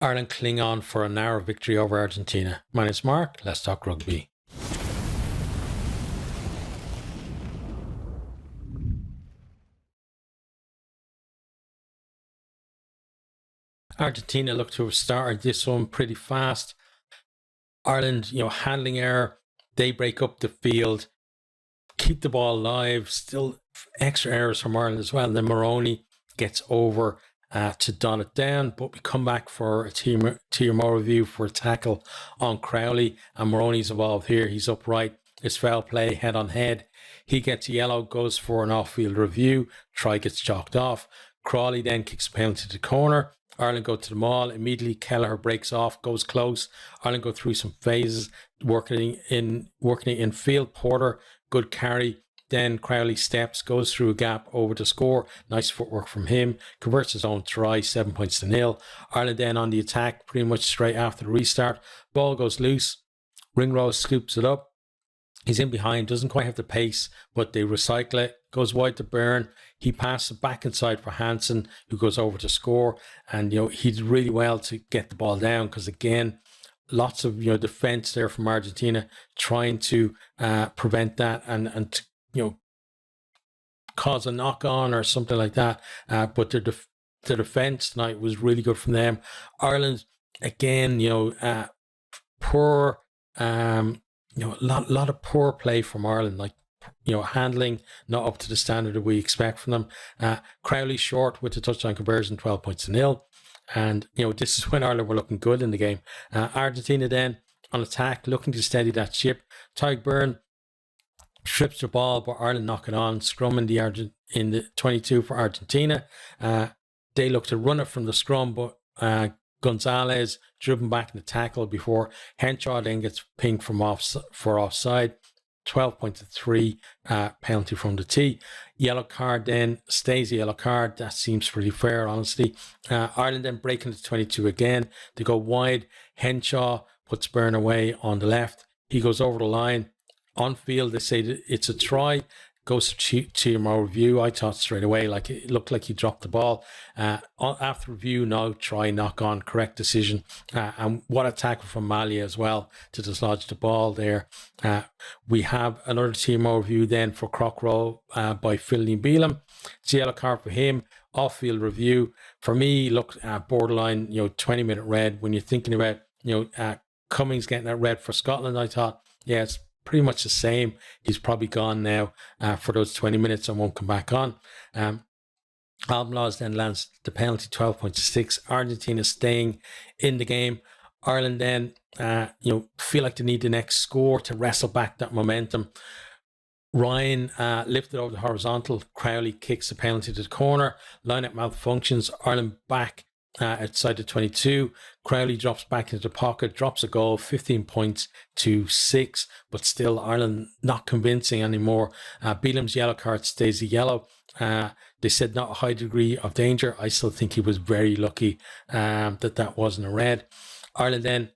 Ireland cling on for a narrow victory over Argentina. My name's Mark. Let's talk rugby. Argentina looked to have started this one pretty fast. Ireland, handling error. They break up the field, keep the ball alive. Still extra errors from Ireland as well. And then Maroney gets over to dot it down, but we come back for a TMO review for a tackle on Crowley, and Maroney's involved here. He's upright. It's foul play, head on head. He gets yellow, goes for an off-field review. Try gets chalked off. Crawley then kicks a penalty to the corner. Ireland go to the maul. Immediately Kelleher breaks off, goes close. Ireland go through some phases, working it in field. Porter, good carry. Then Crowley steps, goes through a gap over to score. Nice footwork from him. Converts his own try, 7 points to 0. Ireland then on the attack, pretty much straight after the restart. Ball goes loose. Ringrose scoops it up. He's in behind, doesn't quite have the pace, but they recycle it. Goes wide to Byrne. He passes back inside for Hansen, who goes over to score. And, he did really well to get the ball down because, again, lots of, defense there from Argentina trying to prevent that and cause a knock on or something like that. But the defense tonight was really good from them. Ireland, again, poor, a lot of poor play from Ireland, like, handling not up to the standard that we expect from them. Crowley short with the touchdown conversion, 12 points to 0. And, this is when Ireland were looking good in the game. Argentina then on attack, looking to steady that ship. Tadhg Beirne trips the ball, but Ireland knock it on. Scrum in the 22 for Argentina. They look to run it from the scrum, but Gonzalez driven back in the tackle before Henshaw then gets pinged for offside. 12 points to 3, penalty from the tee. Yellow card then stays a yellow card. That seems pretty fair, honestly. Ireland then breaking to 22 again. They go wide. Henshaw puts Byrne away on the left. He goes over the line. On field, they say that it's a try. Goes to my review. I thought straight away, like it looked like he dropped the ball. After review, no try, knock on, correct decision. And what a tackle from MacLeod as well to dislodge the ball there. We have another TMO review then for Crockrow by Philly Beelum. It's a yellow card for him. Off-field review. For me, look, borderline, 20-minute red. When you're thinking about, Cummings getting that red for Scotland, I thought, yeah, it's pretty much the same. He's probably gone now for those 20 minutes and won't come back on. Albanese then lands the penalty, 12 points to 6. Argentina staying in the game. Ireland then, feel like they need the next score to wrestle back that momentum. Ryan lifted over the horizontal. Crowley kicks the penalty to the corner. Line-up malfunctions. Ireland back outside the 22. Crowley drops back into the pocket, drops a goal, 15 points to 6, but still Ireland not convincing anymore. Beelum's yellow card stays a yellow. They said not a high degree of danger. I still think he was very lucky that wasn't a red. Ireland then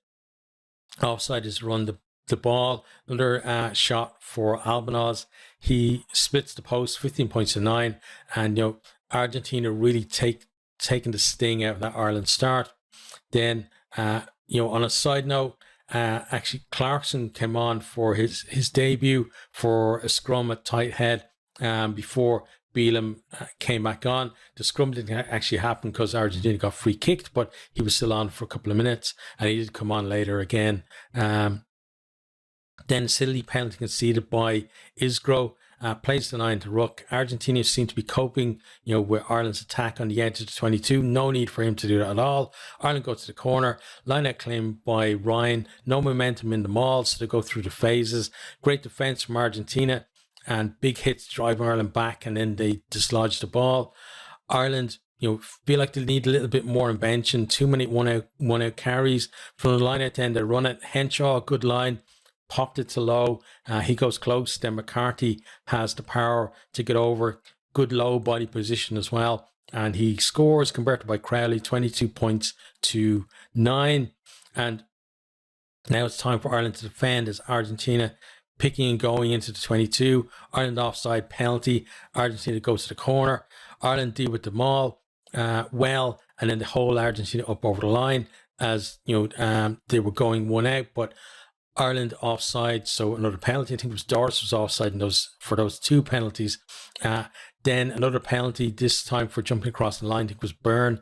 offside is run the ball. Another shot for Albanese. He splits the post, 15 points to 9, and Argentina really taking the sting out of that Ireland start. Then, on a side note, actually Clarkson came on for his debut for a scrum at tight head before Beelum came back on. The scrum didn't actually happen because Argentina got free kicked, but he was still on for a couple of minutes, and he did come on later again. Then silly penalty conceded by Isgro. Plays the 9 to Ruck. Argentina seem to be coping, with Ireland's attack on the edge of the 22. No need for him to do that at all. Ireland go to the corner. Line-out claim by Ryan. No momentum in the maul, so they go through the phases. Great defence from Argentina, and big hits drive Ireland back, and then they dislodge the ball. Ireland, feel like they need a little bit more invention. Too many one-out carries. From the line-out then they run it. Henshaw, good line. Popped it to low. He goes close. Then McCarthy has the power to get over. Good low body position as well. And he scores, converted by Crowley, 22 points to 9. And now it's time for Ireland to defend as Argentina picking and going into the 22. Ireland offside penalty. Argentina goes to the corner. Ireland deal with the maul well. And then the whole Argentina up over the line. as they were going one out, but Ireland offside, so another penalty. I think it was Doris was offside in for those two penalties. Then another penalty, this time for jumping across the line. I think it was Byrne.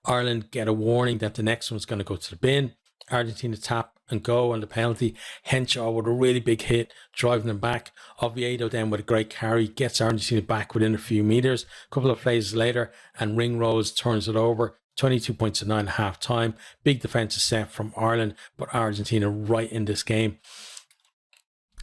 Ireland get a warning that the next one's going to go to the bin. Argentina tap and go on the penalty. Henshaw with a really big hit, driving them back. Oviedo then with a great carry, gets Argentina back within a few meters. A couple of phases later, and Ringrose turns it over. 22 points at 9 at half time. Big defensive set from Ireland, but Argentina right in this game.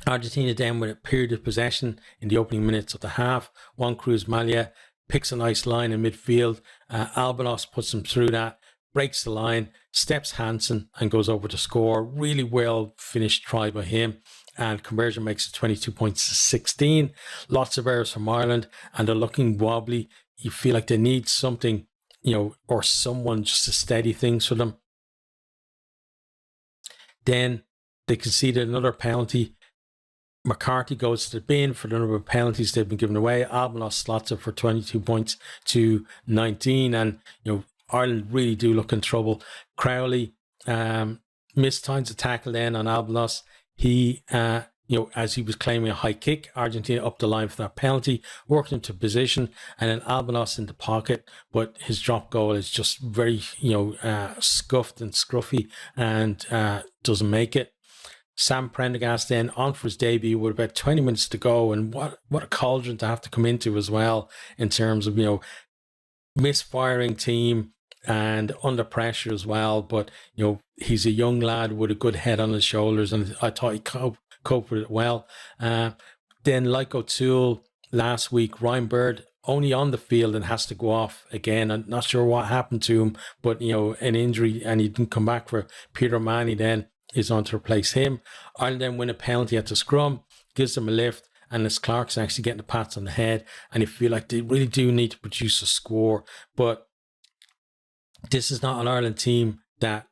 Argentina then with a period of possession in the opening minutes of the half. Juan Cruz Malia picks a nice line in midfield. Albanos puts him through that, breaks the line, steps Hansen and goes over to score. Really well finished try by him. And conversion makes it 22 points to 16. Lots of errors from Ireland, and they're looking wobbly. You feel like they need something, or someone just to steady things for them. Then they conceded another penalty. McCarthy goes to the bin for the number of penalties they've been given away. Albanos slots it for 22 points to 19. And, Ireland really do look in trouble. Crowley missed times to tackle then on Albanos. He, as he was claiming a high kick, Argentina up the line for that penalty, worked into position, and then Albanos in the pocket, but his drop goal is just very, scuffed and scruffy, and doesn't make it. Sam Prendergast then on for his debut with about 20 minutes to go, and what a cauldron to have to come into as well in terms of, misfiring team and under pressure as well. But, he's a young lad with a good head on his shoulders, and I thought he cope with it well. Then like O'Toole last week, Ryan Bird only on the field and has to go off again. I'm not sure what happened to him, but an injury, and he didn't come back for Peter Manny then is on to replace him. Ireland then win a penalty at the scrum, gives them a lift, and it's Clarkson actually getting the pats on the head, and you feel like they really do need to produce a score. But this is not an Ireland team that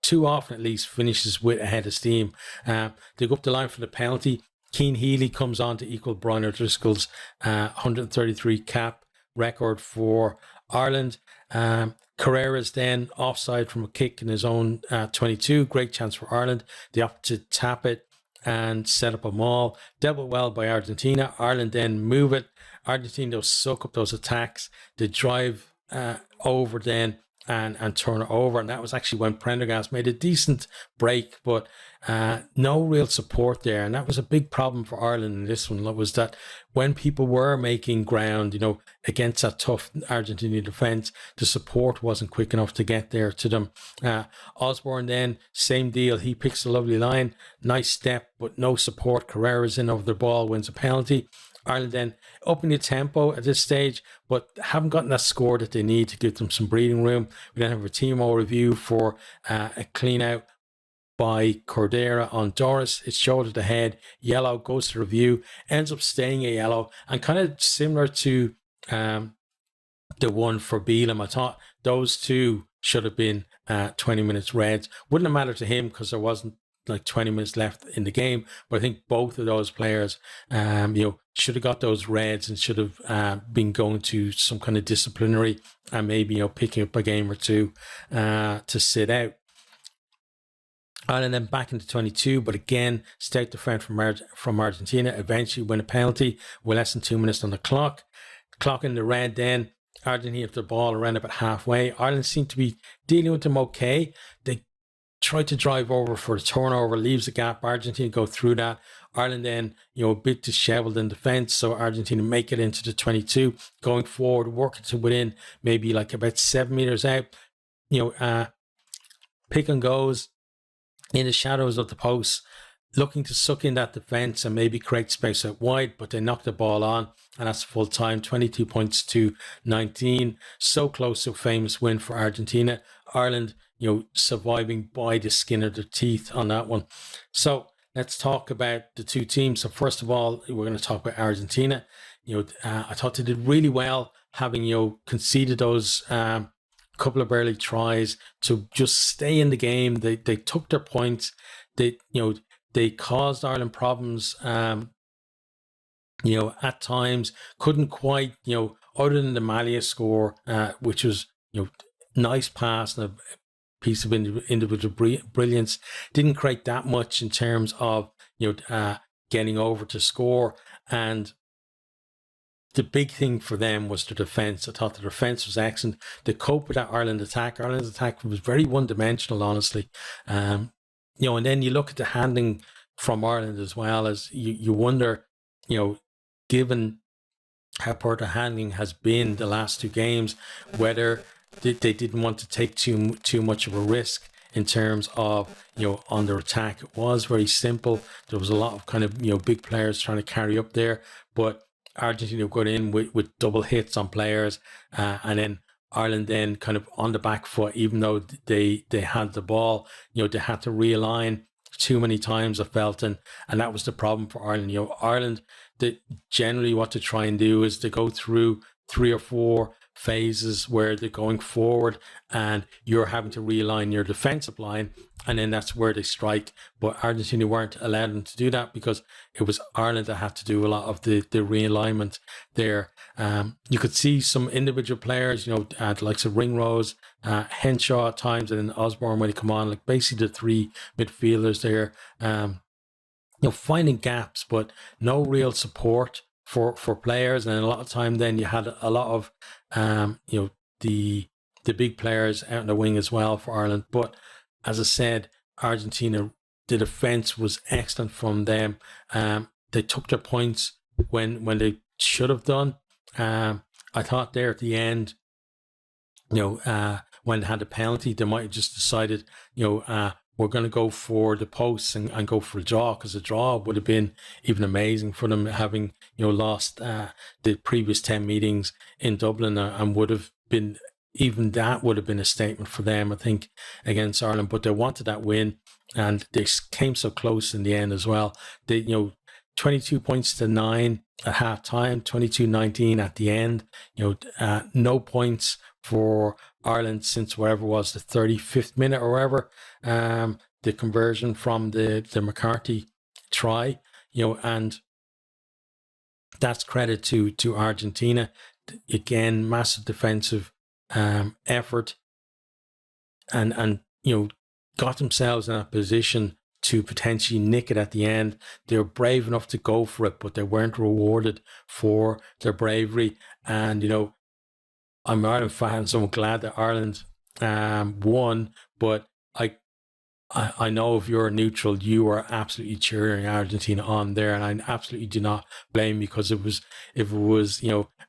too often at least finishes with a head of steam. They go up the line for the penalty. Keane Healy comes on to equal Brian O'Driscoll's 133 cap record for Ireland. Carrera's then offside from a kick in his own 22. Great chance for Ireland. They opt to tap it and set up a maul. Dealt with well by Argentina. Ireland then move it. Argentina will suck up those attacks. They drive over then and turn it over. And that was actually when Prendergast made a decent break, but no real support there. And that was a big problem for Ireland in this one, was that when people were making ground, against that tough Argentinian defence, the support wasn't quick enough to get there to them. Osborne then, same deal. He picks a lovely line. Nice step, but no support. Carrera's in over the ball, wins a penalty. Ireland then upping the tempo at this stage, but haven't gotten that score that they need to give them some breathing room. We then have a Timo review for a clean out by Cordera on Doris. It's shoulder to head. Yellow, goes to review, ends up staying a yellow, and kind of similar to the one for Beelum. I thought those two should have been 20 minutes reds. Wouldn't have mattered to him because there wasn't 20 minutes left in the game, but I think both of those players should have got those reds and should have been going to some kind of disciplinary and maybe picking up a game or two to sit out. And then back into 22, but again stout defense from Argentina. Eventually win a penalty with less than 2 minutes on the clock. Clock in the red then. Argentina have the ball around about halfway. Ireland seem to be dealing with them okay. They tried to drive over for the turnover, leaves a gap. Argentina go through that. Ireland then, a bit disheveled in defence, so Argentina make it into the 22. Going forward, working to within maybe about 7 meters out. Pick and goes in the shadows of the posts, looking to suck in that defence and maybe create space out wide, but they knock the ball on, and that's full time, 22 points to 19. So close to a famous win for Argentina. Ireland, surviving by the skin of their teeth on that one. So let's talk about the two teams. So first of all, we're going to talk about Argentina. I thought they did really well, having, conceded those couple of early tries to just stay in the game. They took their points. They caused Ireland problems, at times, couldn't quite, other than the Malia score, which was, nice pass and a piece of individual brilliance, didn't create that much in terms of, getting over to score. And the big thing for them was the defence. I thought the defence was excellent. They coped with that Ireland's attack was very one-dimensional, honestly. And then you look at the handling from Ireland as well, as you wonder, given how poor the handling has been the last 2 games, whether they didn't want to take too much of a risk in terms of, on their attack. It was very simple. There was a lot of kind of, big players trying to carry up there, but Argentina got in with double hits on players, and then Ireland then kind of on the back foot, even though they had the ball, they had to realign too many times, I felt, and that was the problem for Ireland. Ireland, generally what to try and do is to go through 3 or 4 phases where they're going forward and you're having to realign your defensive line, and then that's where they strike. But Argentina weren't allowed them to do that because it was Ireland that had to do a lot of the realignment there. You could see some individual players, the likes of Ringrose, Henshaw at times, and then Osborne when he come on, like basically the 3 midfielders there, finding gaps, but no real support for players. And a lot of time then you had a lot of the big players out in the wing as well for Ireland. But as I said, Argentina, the defence was excellent from them. They took their points when they should have done. I thought there at the end, when they had a penalty, they might have just decided, we're going to go for the posts and go for a draw, because a draw would have been even amazing for them, having, lost the previous 10 meetings in Dublin, and would have been, even that would have been a statement for them, I think, against Ireland. But they wanted that win, and they came so close in the end as well. They, 22 points to 9 at half time, 22-19 at the end. No points for Ireland since whatever was the 35th minute or whatever, the conversion from the McCarthy try, and that's credit to Argentina. Again, massive defensive effort, and got themselves in a position to potentially nick it at the end. They were brave enough to go for it, but they weren't rewarded for their bravery. And I'm an Ireland fan, so I'm glad that Ireland won. But I know if you're neutral, you are absolutely cheering Argentina on there, and I absolutely do not blame you, because if it was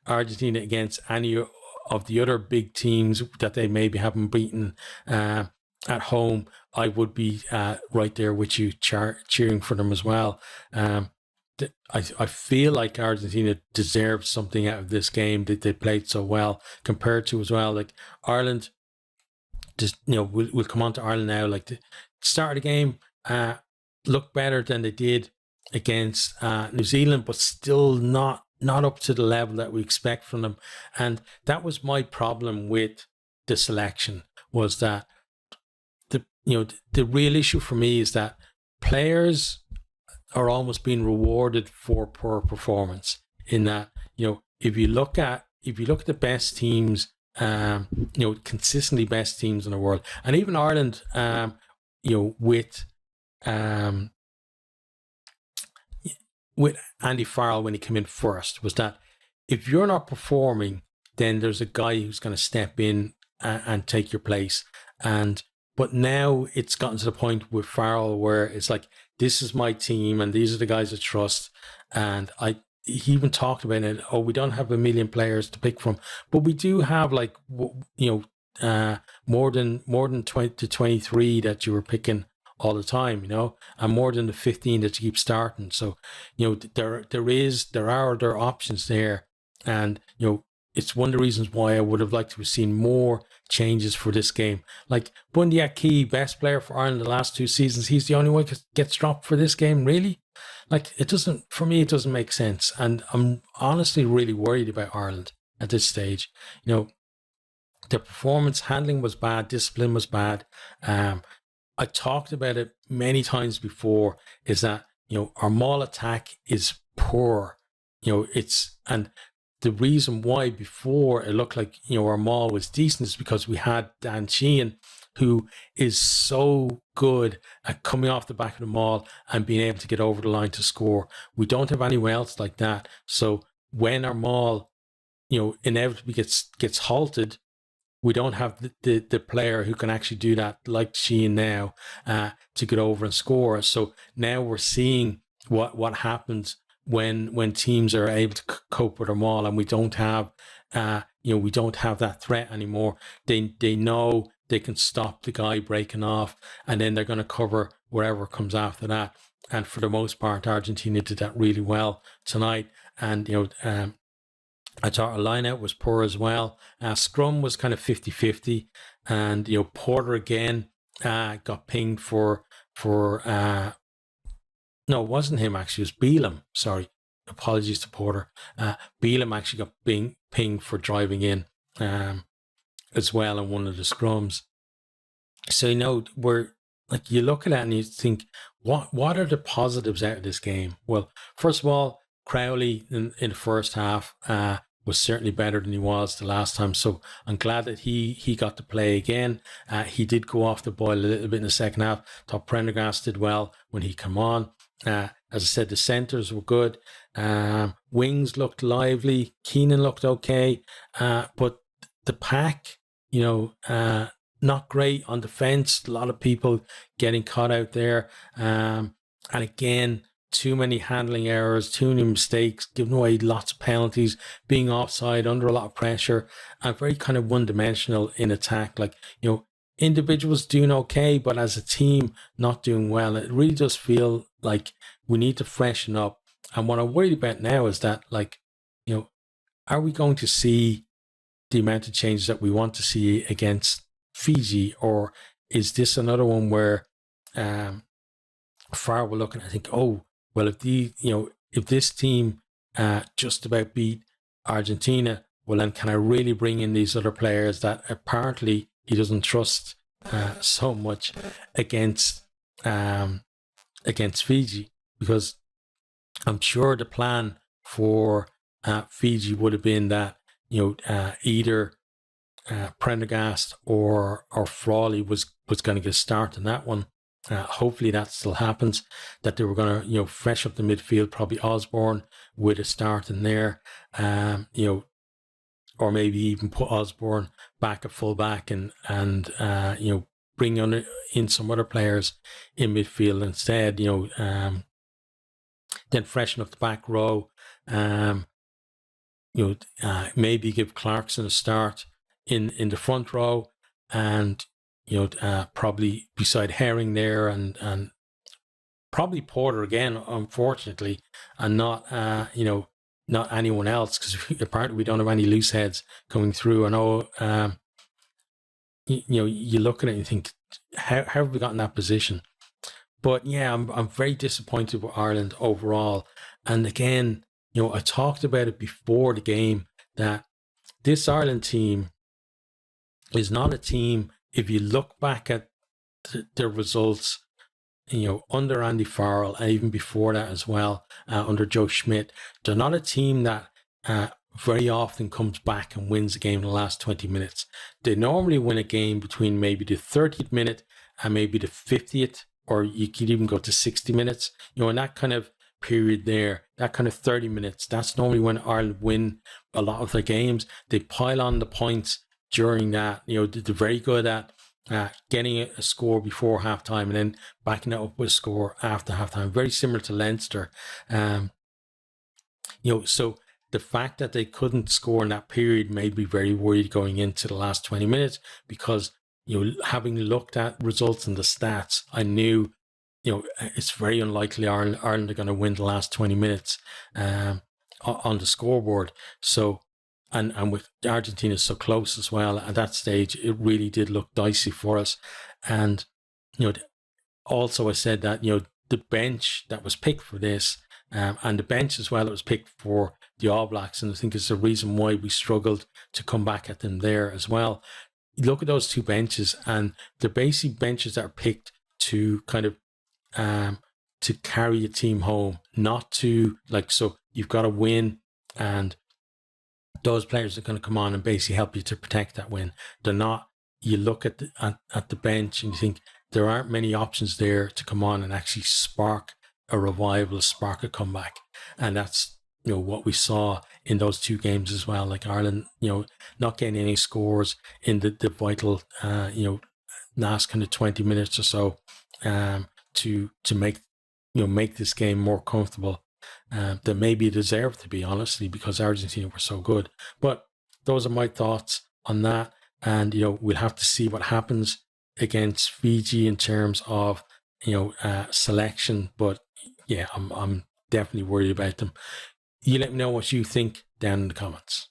Argentina against any of the other big teams that they maybe haven't beaten at home, I would be right there with you, cheering for them as well. I feel like Argentina deserves something out of this game, that they played so well compared to as well. Like Ireland, just we'll come on to Ireland now. Like the start of the game, looked better than they did against New Zealand, but still not up to the level that we expect from them. And that was my problem with the selection, was that the real issue for me is that players are almost being rewarded for poor performance, in that, if you look at the best teams, consistently best teams in the world, and even Ireland, with Andy Farrell when he came in first, was that if you're not performing, then there's a guy who's going to step in and take your place. But now it's gotten to the point with Farrell where it's like, this is my team and these are the guys I trust. And he even talked about it. Oh, we don't have a million players to pick from, but we do have more than 20 to 23 that you were picking all the time, and more than the 15 that you keep starting. So, there are other options there. And, it's one of the reasons why I would have liked to have seen more changes for this game. Like Bundy Aki, best player for Ireland the last 2 seasons, he's the only one that gets dropped for this game, really? Like, it doesn't make sense. And I'm honestly really worried about Ireland at this stage. The performance handling was bad, discipline was bad. I talked about it many times before, is that, our maul attack is poor. And the reason why before it looked like, our maul was decent is because we had Dan Sheehan, who is so good at coming off the back of the maul and being able to get over the line to score. We don't have anyone else like that. So when our maul, inevitably gets halted, we don't have the player who can actually do that, like Sheehan now, to get over and score. So now we're seeing what happens when teams are able to cope with their maul, and we don't have that threat anymore. They know they can stop the guy breaking off, and then they're going to cover wherever comes after that. And for the most part, Argentina did that really well tonight. And I thought our line-out was poor as well. Scrum was kind of 50-50. And, Porter again got pinged for no, it wasn't him actually. It was Beelum. Sorry. Apologies to Porter. Beelum actually got pinged for driving in as well in one of the scrums. So, we're like, you look at that and you think, what are the positives out of this game? Well, first of all, Crowley in the first half was certainly better than he was the last time. So I'm glad that he got to play again. He did go off the boil a little bit in the second half. Thought Prendergast did well when he came on. As I said, the centres were good. Wings looked lively. Keenan looked okay. But the pack, not great on defence. A lot of people getting caught out there. And again, too many handling errors, too many mistakes, giving away lots of penalties, being offside, under a lot of pressure, and very kind of one-dimensional in attack. Like, individuals doing okay, but as a team, not doing well. It really does feel like we need to freshen up. And what I'm worried about now is that, are we going to see the amount of changes that we want to see against Fiji, or is this another one where far we're looking, I think, oh, well, if this team just about beat Argentina, well, then can I really bring in these other players that apparently he doesn't trust so much against Fiji? Because I'm sure the plan for Fiji would have been that either Prendergast or Frawley was going to get a start in that one. Hopefully that still happens, that they were going to, fresh up the midfield, probably Osborne with a start in there, or maybe even put Osborne back at full back and bring in some other players in midfield instead, then freshen up the back row, maybe give Clarkson a start in the front row, and probably beside Herring there, and probably Porter again, unfortunately, and not anyone else, because apparently we don't have any loose heads coming through. I know, you look at it and you think, how have we got in that position? But yeah, I'm very disappointed with Ireland overall. And again, I talked about it before the game, that this Ireland team is not a team. If you look back at their results, under Andy Farrell, and even before that as well, under Joe Schmidt, they're not a team that very often comes back and wins a game in the last 20 minutes. They normally win a game between maybe the 30th minute and maybe the 50th, or you could even go to 60 minutes. In that kind of period there, that kind of 30 minutes, that's normally when Ireland win a lot of their games. They pile on the points during that. They're very good at getting a score before halftime and then backing it up with a score after halftime. Very similar to Leinster. So the fact that they couldn't score in that period made me very worried going into the last 20 minutes, because, having looked at results and the stats, I knew, it's very unlikely Ireland are going to win the last 20 minutes on the scoreboard. So, and with Argentina so close as well, at that stage, it really did look dicey for us. And, also I said that, the bench that was picked for this, and the bench as well that was picked for the All Blacks, and I think it's the reason why we struggled to come back at them there as well. You look at those two benches, and they're basically benches that are picked to kind of to carry a team home, not to, so you've got to win, and those players are going to come on and basically help you to protect that win. They're not. You look at the bench and you think there aren't many options there to come on and actually spark a revival, spark a comeback, and that's what we saw in those two games as well. Like Ireland, not getting any scores in the vital, last kind of 20 minutes or so, to make this game more comfortable than maybe it deserved to be, honestly, because Argentina were so good. But those are my thoughts on that. And, we'll have to see what happens against Fiji in terms of, selection. But yeah, I'm definitely worried about them. You let me know what you think down in the comments.